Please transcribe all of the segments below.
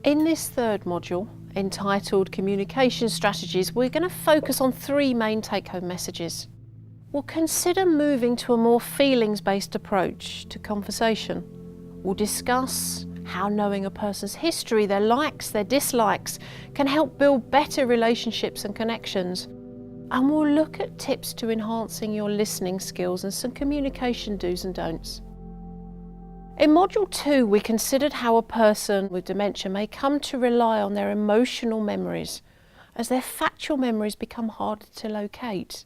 In this third module, entitled Communication Strategies, we're going to focus on three main take-home messages. We'll consider moving to a more feelings-based approach to conversation. We'll discuss how knowing a person's history, their likes, their dislikes, can help build better relationships and connections. And we'll look at tips to enhancing your listening skills and some communication do's and don'ts. In Module 2, we considered how a person with dementia may come to rely on their emotional memories as their factual memories become harder to locate.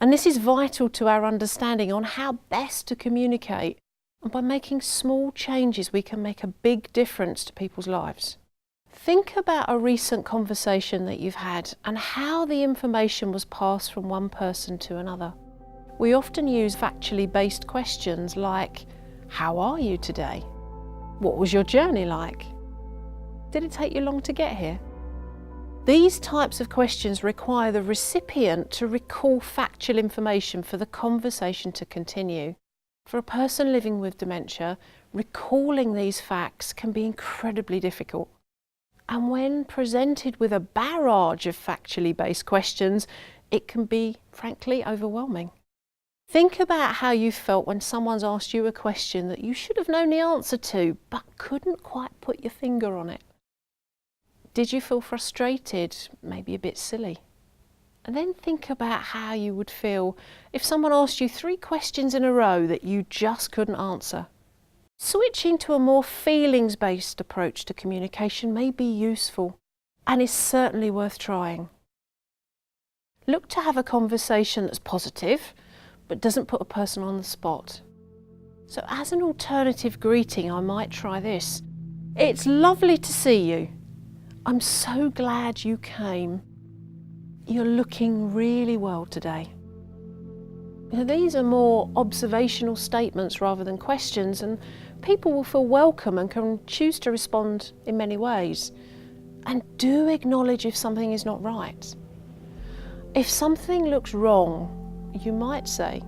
And this is vital to our understanding on how best to communicate, and by making small changes we can make a big difference to people's lives. Think about a recent conversation that you've had and how the information was passed from one person to another. We often use factually based questions like, how are you today? What was your journey like? Did it take you long to get here? These types of questions require the recipient to recall factual information for the conversation to continue. For a person living with dementia, recalling these facts can be incredibly difficult. And when presented with a barrage of factually based questions, it can be, frankly, overwhelming. Think about how you felt when someone's asked you a question that you should have known the answer to, but couldn't quite put your finger on it. Did you feel frustrated, maybe a bit silly? And then think about how you would feel if someone asked you 3 questions in a row that you just couldn't answer. Switching to a more feelings-based approach to communication may be useful and is certainly worth trying. Look to have a conversation that's positive, but doesn't put a person on the spot. So as an alternative greeting, I might try this. It's lovely to see you. I'm so glad you came. You're looking really well today. Now, these are more observational statements rather than questions, and people will feel welcome and can choose to respond in many ways. And do acknowledge if something is not right. If something looks wrong, you might say,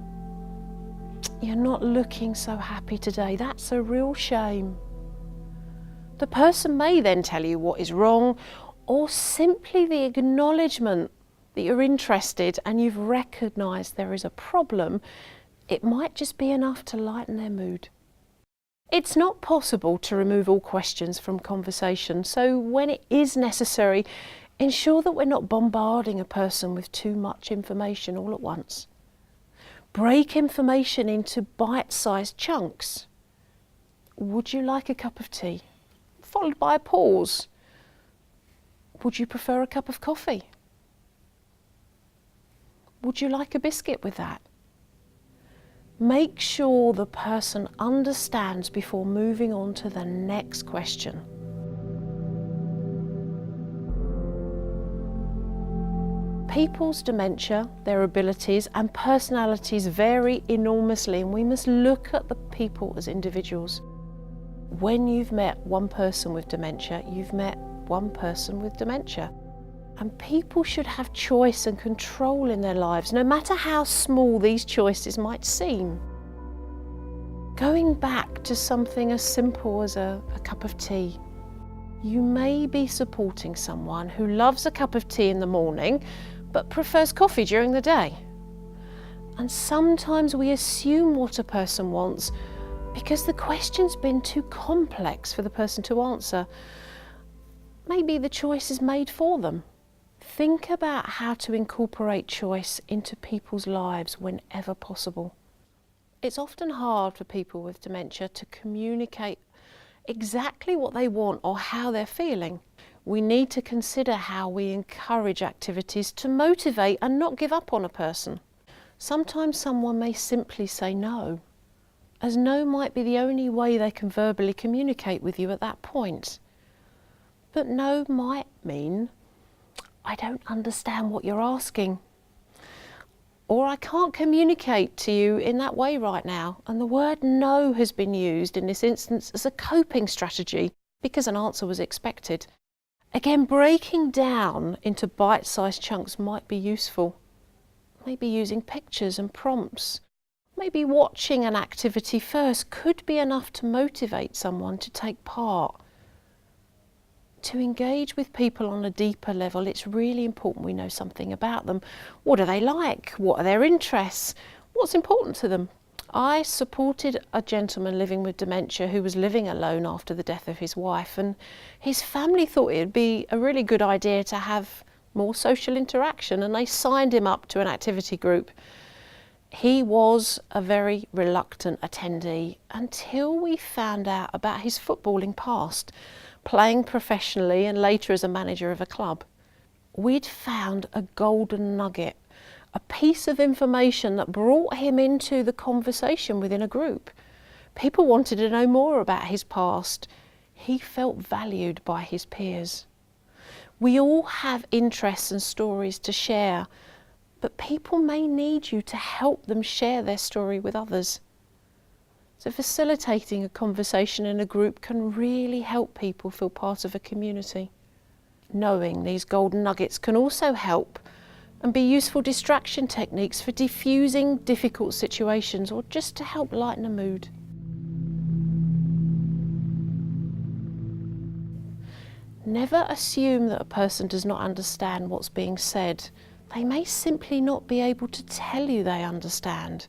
you're not looking so happy today. That's a real shame. The person may then tell you what is wrong, or simply the acknowledgement that you're interested and you've recognised there is a problem. It might just be enough to lighten their mood. It's not possible to remove all questions from conversation, so when it is necessary, ensure that we're not bombarding a person with too much information all at once. Break information into bite-sized chunks. Would you like a cup of tea? Followed by a pause. Would you prefer a cup of coffee? Would you like a biscuit with that? Make sure the person understands before moving on to the next question. People's dementia, their abilities and personalities vary enormously, and we must look at the people as individuals. When you've met one person with dementia, you've met one person with dementia. And people should have choice and control in their lives, no matter how small these choices might seem. Going back to something as simple as a cup of tea, you may be supporting someone who loves a cup of tea in the morning, but prefers coffee during the day. And sometimes we assume what a person wants because the question's been too complex for the person to answer. Maybe the choice is made for them. Think about how to incorporate choice into people's lives whenever possible. It's often hard for people with dementia to communicate exactly what they want or how they're feeling. We need to consider how we encourage activities to motivate and not give up on a person. Sometimes someone may simply say no, as no might be the only way they can verbally communicate with you at that point. But no might mean, I don't understand what you're asking, or I can't communicate to you in that way right now. And the word no has been used in this instance as a coping strategy because an answer was expected. Again, breaking down into bite-sized chunks might be useful. Maybe using pictures and prompts. Maybe watching an activity first could be enough to motivate someone to take part. To engage with people on a deeper level, it's really important we know something about them. What do they like? What are their interests? What's important to them? I supported a gentleman living with dementia who was living alone after the death of his wife, and his family thought it would be a really good idea to have more social interaction, and they signed him up to an activity group. He was a very reluctant attendee until we found out about his footballing past, playing professionally and later as a manager of a club. We'd found a golden nugget, a piece of information that brought him into the conversation within a group. People wanted to know more about his past. He felt valued by his peers. We all have interests and stories to share, but people may need you to help them share their story with others. So facilitating a conversation in a group can really help people feel part of a community. Knowing these golden nuggets can also help and be useful distraction techniques for diffusing difficult situations or just to help lighten a mood. Never assume that a person does not understand what's being said. They may simply not be able to tell you they understand.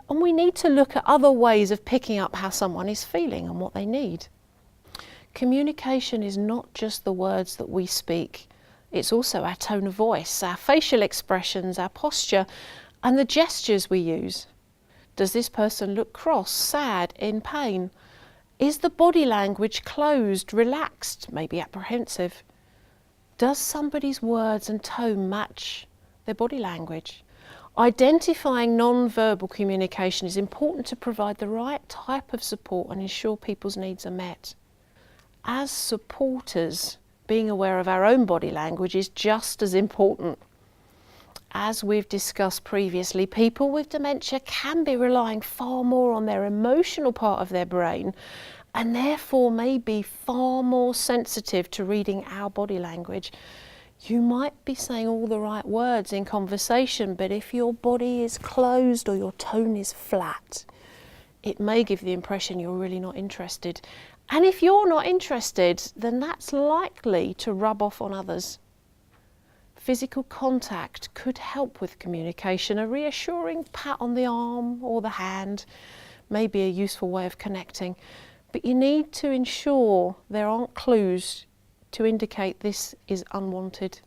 And we need to look at other ways of picking up how someone is feeling and what they need. Communication is not just the words that we speak. It's also our tone of voice, our facial expressions, our posture, and the gestures we use. Does this person look cross, sad, in pain? Is the body language closed, relaxed, maybe apprehensive? Does somebody's words and tone match their body language? Identifying non-verbal communication is important to provide the right type of support and ensure people's needs are met. As supporters, being aware of our own body language is just as important. As we've discussed previously, people with dementia can be relying far more on their emotional part of their brain and therefore may be far more sensitive to reading our body language. You might be saying all the right words in conversation, but if your body is closed or your tone is flat, it may give the impression you're really not interested. And if you're not interested, then that's likely to rub off on others. Physical contact could help with communication. A reassuring pat on the arm or the hand may be a useful way of connecting, but you need to ensure there aren't clues to indicate this is unwanted.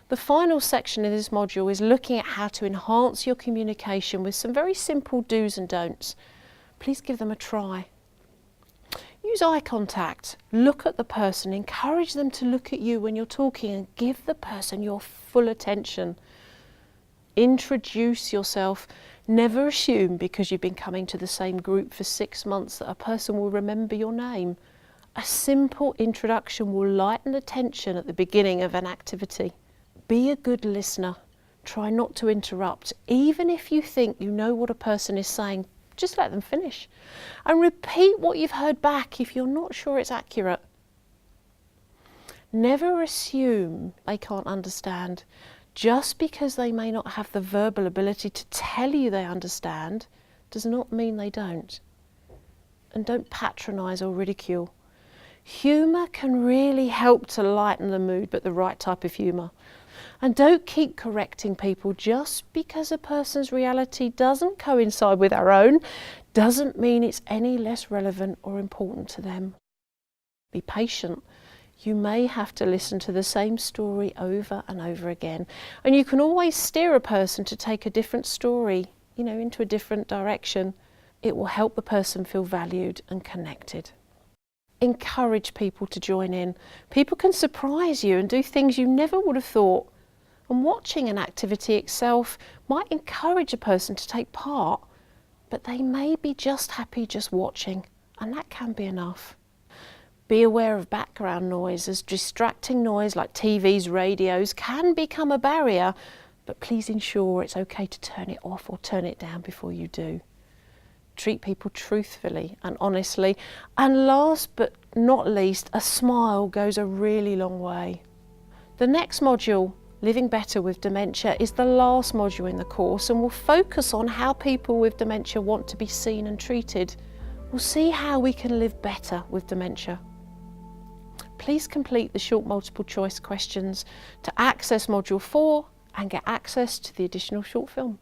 The final section in this module is looking at how to enhance your communication with some very simple do's and don'ts. Please give them a try. Use eye contact, look at the person, encourage them to look at you when you're talking and give the person your full attention. Introduce yourself. Never assume because you've been coming to the same group for 6 months that a person will remember your name. A simple introduction will lighten the tension at the beginning of an activity. Be a good listener. Try not to interrupt. Even if you think you know what a person is saying, just let them finish. And repeat what you've heard back if you're not sure it's accurate. Never assume they can't understand. Just because they may not have the verbal ability to tell you they understand does not mean they don't. And don't patronise or ridicule. Humour can really help to lighten the mood, but the right type of humour. And don't keep correcting people just because a person's reality doesn't coincide with our own, doesn't mean it's any less relevant or important to them. Be patient. You may have to listen to the same story over and over again. And you can always steer a person to take a different story, into a different direction. It will help the person feel valued and connected. Encourage people to join in. People can surprise you and do things you never would have thought. And watching an activity itself might encourage a person to take part, but they may be just happy just watching, and that can be enough. Be aware of background noise, as distracting noise like TVs, radios can become a barrier, but please ensure it's okay to turn it off or turn it down before you do. Treat people truthfully and honestly, and last but not least, a smile goes a really long way. The next module, Living Better with Dementia, is the last module in the course and will focus on how people with dementia want to be seen and treated. We'll see how we can live better with dementia. please complete the short multiple choice questions to access Module 4 and get access to the additional short film.